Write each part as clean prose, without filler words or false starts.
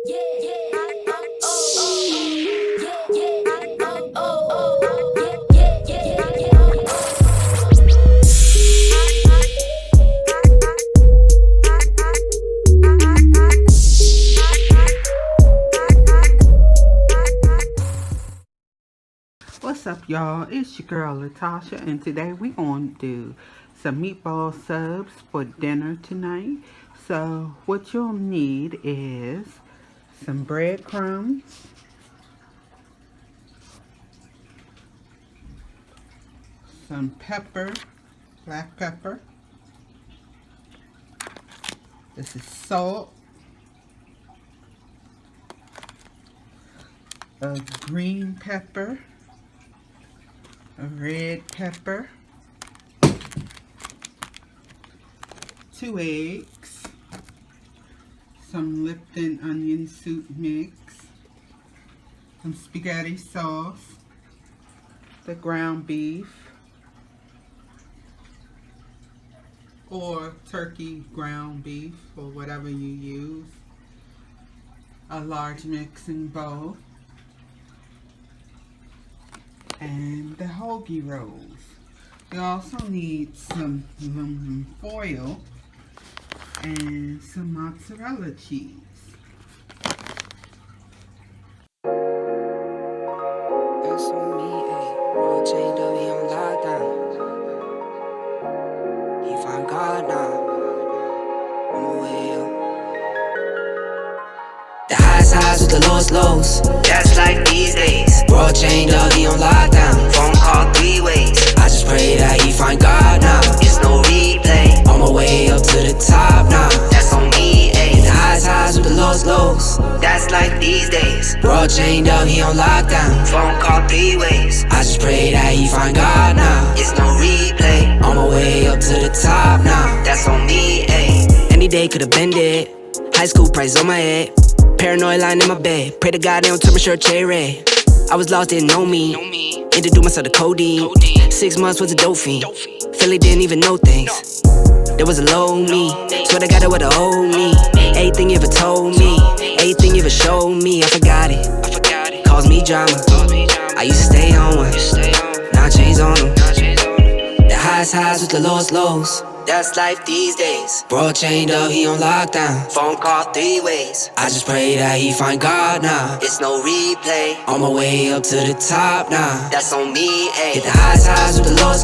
What's up, y'all? It's your girl LaTasha, and today we gonna do some meatball subs for dinner tonight. So what you'll need is some breadcrumbs, some pepper, black pepper. This is salt, a green pepper, a red pepper, 2 eggs, some Lipton Onion Soup mix, some spaghetti sauce, the ground beef or turkey ground beef or whatever you use, a large mixing bowl, and the Hoagie Rolls. You also need some aluminum foil and some mozzarella cheese. That's on me, ayy. All chained up, he on lockdown. He find God now. On my way up. The highs with the lows. That's like these days. Bro chained up, he on lockdown. Phone call 3 ways. I just pray that he find God now. It's no replay. On my way up to the top now. That's on me, ayy. The highs with the lows. That's like these days. Bro chained up, he on lockdown. Phone call 3 ways. I just pray that he find God now. It's no replay. On my way up to the top now. That's on me, ayy. Any day could've been dead. High school price on my head. Paranoid lying in my bed. Pray to God they don't turn my shirt cherry red. I was lost, didn't know me. Introduced myself to codeine. 6 months was a dope fiend. Philly didn't even know things. There was a low me. Swear to God that what a old me. Everything you ever told me, everything you ever showed me, I forgot it. Caused me drama. I used to stay on one. Now I change on them. The highs with the lows. That's life these days. Bro chained up, he on lockdown. Phone call 3 ways. I just pray that he find God now. It's no replay. On my way up to the top now. That's on me, ayy. Hit the highs with the lows.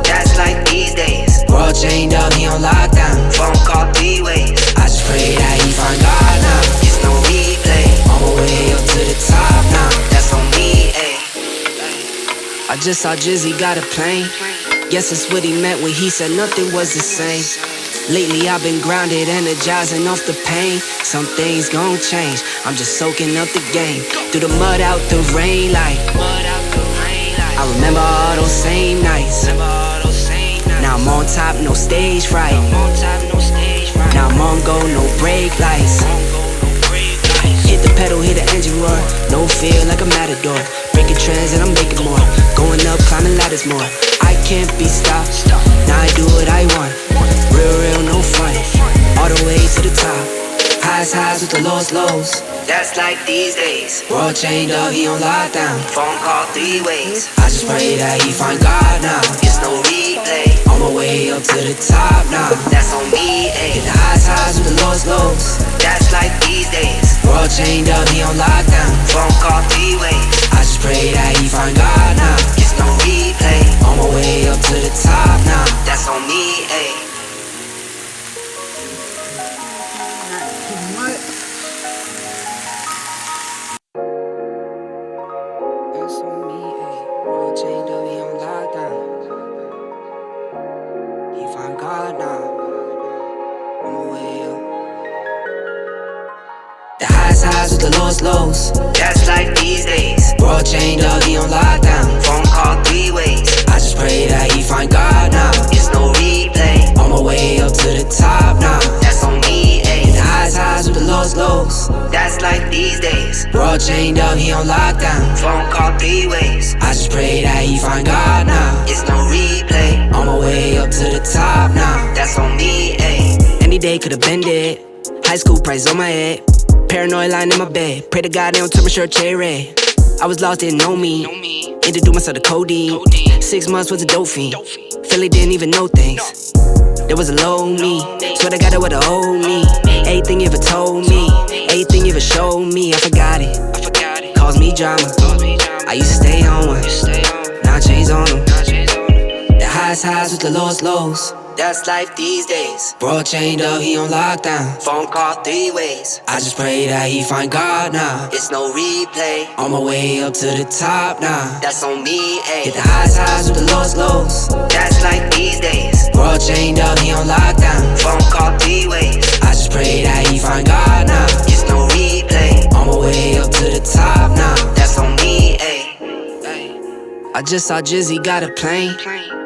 That's like these days. Bro chained up, he on lockdown. Phone call 3 ways. I just pray that he find God now. It's no replay. On my way up to the top now. That's on me, ayy. I just saw Jizzy got a plane. Guess that's what he meant when he said nothing was the same. Lately I've been grounded, energizing off the pain. Some things gon' change, I'm just soaking up the game. Through the mud, out the rain like I remember all those same nights. Now I'm on top, no stage fright. Now I'm on go, no brake lights. Hit the pedal, hear the engine roar. No fear like a matador. Breaking trends and I'm making more. Going up, climbing ladders more. I can't be stopped. Now I do what I want. Real, no fun. All the way to the top. Highs with the lows. That's like these days. Bro chained up, he on lockdown. Phone call 3 ways. I just pray that he find God now. It's no replay. On my way up to the top now. That's on me, ayy. Hit the highs with the lows. That's like these days. Bro chained up, he on lockdown. Phone call 3 ways. I just pray that he find God now. It's no replay. On my way up to the top now. That's on me, ayy. Not too much. That's on me, ayy. Bro chained up, he on lockdown. He find God now. On my way up. The highs with the lows. That's like these days. Bro chained up, he on lockdown. Phone call 3 ways. I just pray that he find God now. It's no replay. On my way up to the top now. That's on me, ayy. The highs with the lows. That's like these days. Bro chained up, he on lockdown. Phone call 3 ways. I just pray that he find God now. It's no replay. On my way up to the top now. That's on me, ayy. Any day could've been dead. High school price on my head. Paranoid lying in my bed. Pray to God they don't turn my shirt cherry red. I was lost, didn't know me. Introduced myself to codeine. 6 months was a dope fiend. Philly didn't even know things. There was a low me. Swear to God that what a old me. Everything you ever told me. Everything you ever showed me. I forgot it. Caused me drama. I used to stay on one. Now I changed on them. The highs with the lows. That's life these days. Bro chained up, he on lockdown. Phone call 3 ways. I just pray that he find God now. It's no replay. On my way up to the top now. That's on me, ayy. Hit the highs with the lows. That's life these days. Bro chained up, he on lockdown. Phone call 3 ways. I just pray that he find God now. It's no replay. On my way up to the top now. That's on me, ayy. I just saw Jizzy got a plane.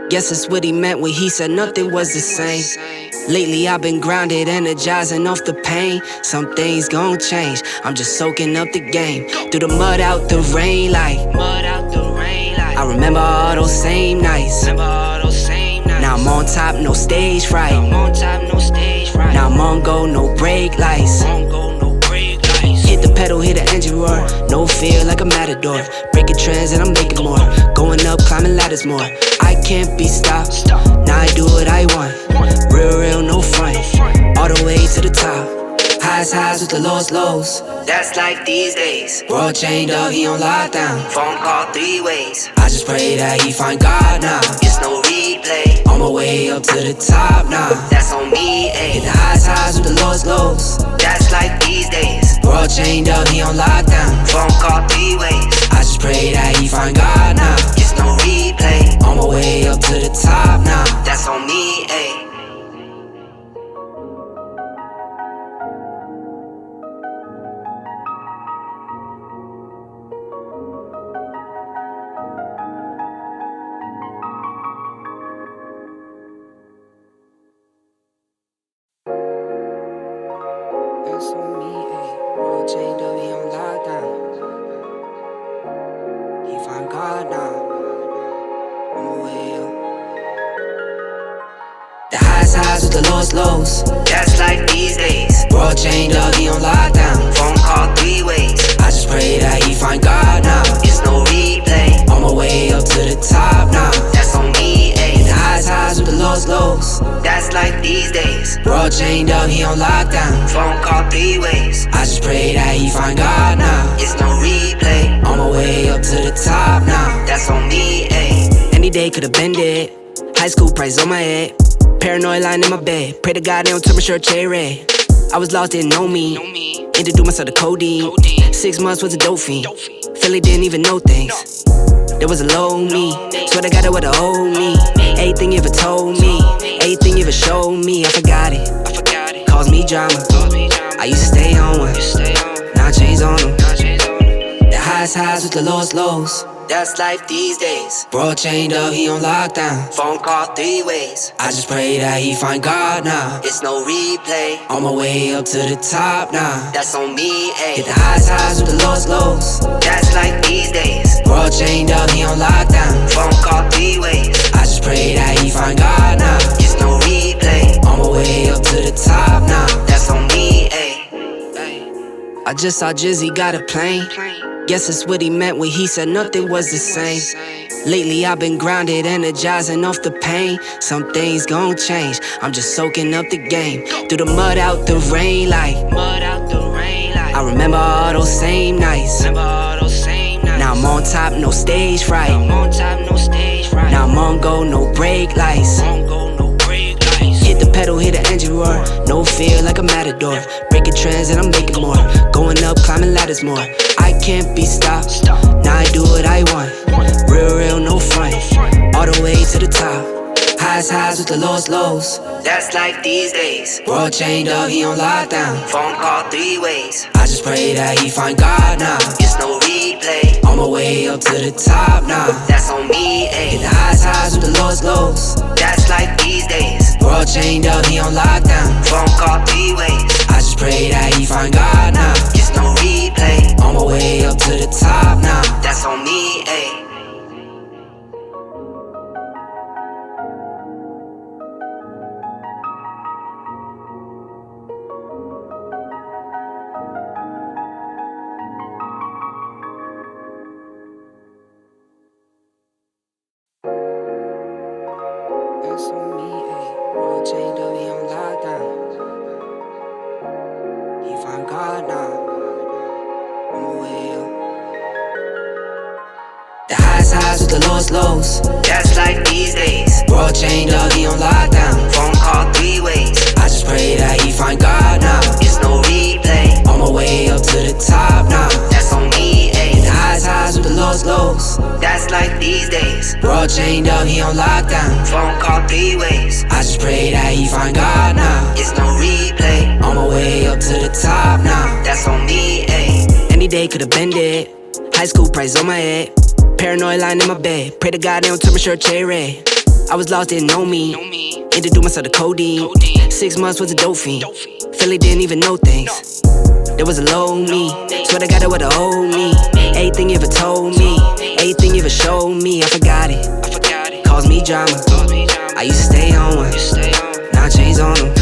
Guess that's what he meant when he said nothing was the same. Lately I've been grounded, energizing off the pain. Some things gon' change, I'm just soaking up the game. Through the mud, out the rain, like I remember all those same nights. Now I'm on top, no stage fright. Now I'm on go, no brake lights. Hit the pedal, hit the engine roar. No fear like a matador. Breaking trends and I'm making more. Going up, climbing ladders more. I can't be stopped. Now I do what I want. Real, no front. All the way to the top. Highs with the lows. That's life these days. Bro chained up, he on lockdown. Phone call 3 ways. I just pray that he find God now. It's no replay. On my way up to the top now. That's on me, ayy. Hit the highs with the lows. That's life these days. Bro chained up, he on lockdown. Phone call 3 ways. I just pray that he find God now. It's no replay. On my way up to the top now. That's on me, ayy. That's on me, ayy. Bro chained up, he on lockdown. He find God now. On my way up. The highs with the lows. That's life these days. Bro chained up, he on lockdown. Phone call 3 ways. I just pray that he find God now. It's no replay. On my way up to the top now. That's on me, ayy. The highs with the lows. That's life these days. Bro chained up, he on lockdown. Phone call 3 ways. I just pray that he find God now. It's no replay. On my way up to the top now. That's on me, ayy. Any day could've been dead. High school price on my head. Paranoid lying in my bed. Pray to God they don't turn my shirt cherry red. I was lost, didn't know me. Introduced myself to codeine. 6 months was a dope fiend. Philly didn't even know things. There was a low me. Swear to God that what a old me. Everything you ever told me. Everything you ever showed me. I forgot it. Caused me drama. I used to stay on one. Now I changed on them. The highs with the lows. That's life these days. Bro chained up, he on lockdown. Phone call 3 ways. I just pray that he find God now. It's no replay. On my way up to the top now. That's on me, ayy. Hit the highs with the lows. That's life these days. Bro chained up, he on lockdown. Phone call 3 ways. I just pray that he find God now. It's no replay. On my way up to the top now. That's on me, ayy. I just saw Jizzy got a plane. Guess that's what he meant when he said nothing was the same. Lately I've been grounded, energizing off the pain. Some things gon' change, I'm just soaking up the game. Through the mud, out the rain, like I remember all those same nights. Now I'm on top, no stage fright. Now I'm on go, no brake lights. Hit the pedal, hit the engine roar. No fear like a matador. Breaking trends and I'm making more. Going up, climbing ladders more. I can't be stopped. Now I do what I want. Real, no front. All the way to the top. Highs with the lows. That's life these days. Bro chained up, he on lockdown. Phone call 3 ways. I just pray that he find God now. It's no replay. On my way up to the top now. That's on me, ayy. Hit the highs with the lows. That's life these days. Bro chained up, he on lockdown. Phone call 3 ways. I just pray that he find God now. It's no replay. On my way up to the top now. That's on me, ayy. find God now. On my way up. The highs with the lows. That's life these days. World chained up, he on lockdown. Phone call 3 ways. I just pray that he find God now. It's no replay. On my way up to the top now. That's on me, ayy. The highs with the lows. That's life these days. World chained up, he on lockdown. Phone call 3 ways. I just pray that he find God now. It's no replay. On my way up to the top now. That's on me, ayy. Any day could've been dead. High school price on my head. Paranoid lying in my bed. Pray to God they don't turn my shirt cherry red. I was lost, didn't know me. Introduced myself to codeine. 6 months was a dope fiend. Philly didn't even know things. There was a low me. Swear to God it would've owed me. Everything you ever told me. Everything you ever showed me. I forgot it. Caused me drama. I used to stay on one. Now I changed on them.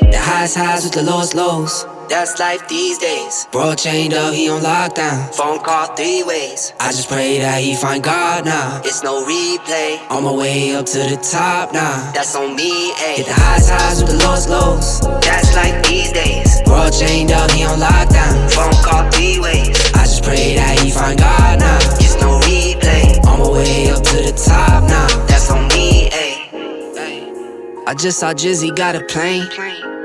The highs with the lows. That's life these days. Bro chained up, he on lockdown. Phone call 3 ways. I just pray that he find God now. It's no replay. On my way up to the top now. That's on me, ayy. Hit the highs with the lows. That's life these days. Bro chained up, he on lockdown. Phone call 3 ways. I just pray that he find God now. It's no replay. On my way up to the top now. That's on me, ayy. I just saw Jizzy got a plane.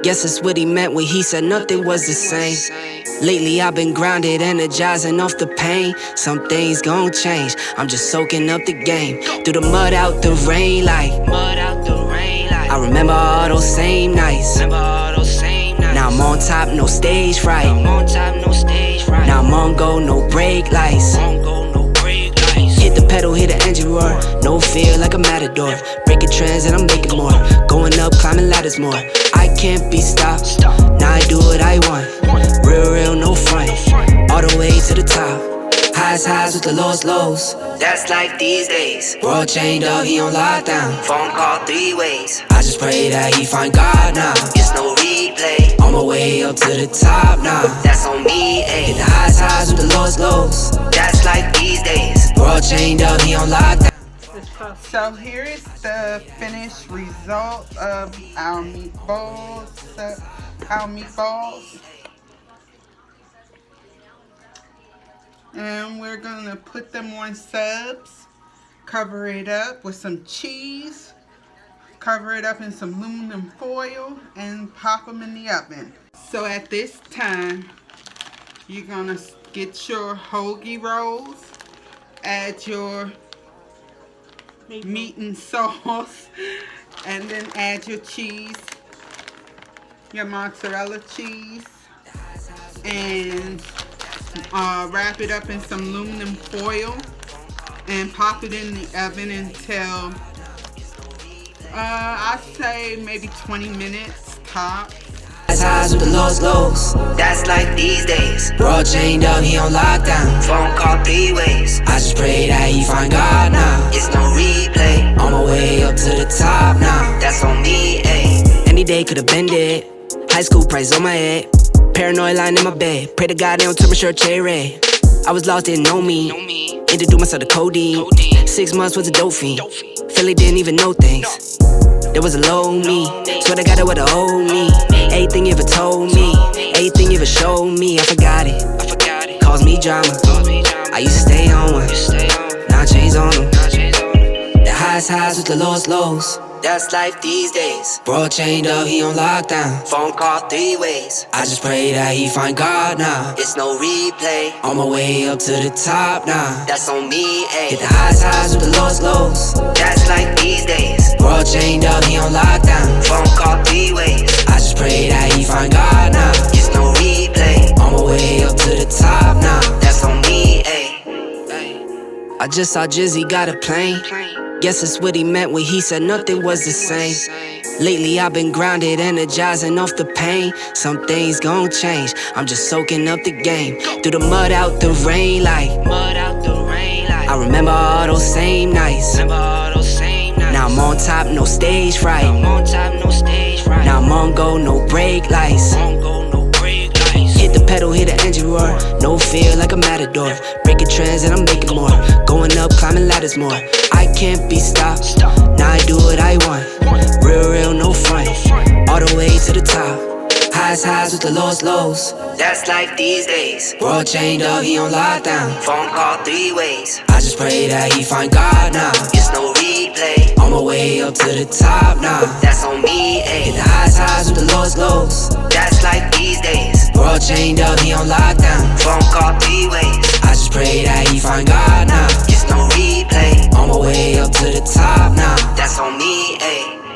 Guess that's what he meant when he said nothing was the same. Lately I've been grounded, energizing off the pain. Some things gon' change, I'm just soaking up the game. Through the mud, out the rain like I remember all those same nights. Now I'm on top, no stage fright. Now I'm on go, no brake lights. Hit the pedal, hit the engine roar. No fear like a matador. Breaking trends and I'm making more. Going up, climbing ladders more. I can't be stopped. Now I do what I want. Real, no front. All the way to the top. Highs with the lows. That's life these days. World chained up, he on lockdown. Phone call 3 ways. I just pray that he find God now. It's no replay. On my way up to the top now. That's on me, ayy. Hit the highs with the lows. That's life these days. World chained up, he on lockdown. So here is the finished result of our meatballs. And we're gonna put them on subs, cover it up with some cheese, cover it up in some aluminum foil, and pop them in the oven. So at this time, you're gonna get your Hoagie Rolls, add your meat and sauce, and then add your cheese, your mozzarella cheese, and wrap it up in some aluminum foil and pop it in the oven until I say maybe 20 minutes top. Highs with the lows. That's life these days. Bro chained up, he on lockdown. Phone call 3 ways. I just pray that he find God now. It's no replay. On my way up to the top now. That's on me, ayy. Any day could've been dead. High school price on my head. Paranoid lying in my bed. Pray to God they don't turn my shirt cherry red. I was lost, didn't know me. Introduced myself to codeine. 6 months was a dope fiend. Philly didn't even know things. There was a low me. Swear to God it would've owed me. Everything you ever told me. Everything you ever showed me. I forgot it. Caused me drama. I used to stay on one. Now I changed on them. The highs with the lows. That's life these days. Bro chained up, he on lockdown. Phone call 3 ways. I just pray that he find God now. It's no replay. On my way up to the top now. That's on me, ayy. Hit the highs with the lows. That's life these days. Bro chained up, he on lockdown. Phone call 3 ways. I just pray that he find God now. It's no replay. On my way up to the top now. That's on me, ayy. I just saw Jizzy got a plane. Guess that's what he meant when he said nothing was the same. Lately I've been grounded, energizing off the pain. Some things gon' change, I'm just soaking up the game. Through the mud, out the rain like I remember all those same nights. Now I'm on top, no stage fright. Now I'm on go, no brake lights. Hit the pedal, hit the engine roar. No fear like a matador. Breaking trends and I'm making more. Going up, climbing ladders more. I can't be stopped. Now I do what I want. Real, no front. All the way to the top. highs with the lowest lows. That's life these days. World chained up, he on lockdown. Phone call 3 ways. I just pray that he find God now. It's no replay. On my way up to the top now. That's on me, ayy. Hit the highs with the lowest lows. That's life these days. World chained up, he on lockdown. Phone call 3 ways. I just pray that he find God now. It's no replay. On my way up to the top now. That's on me, ayy.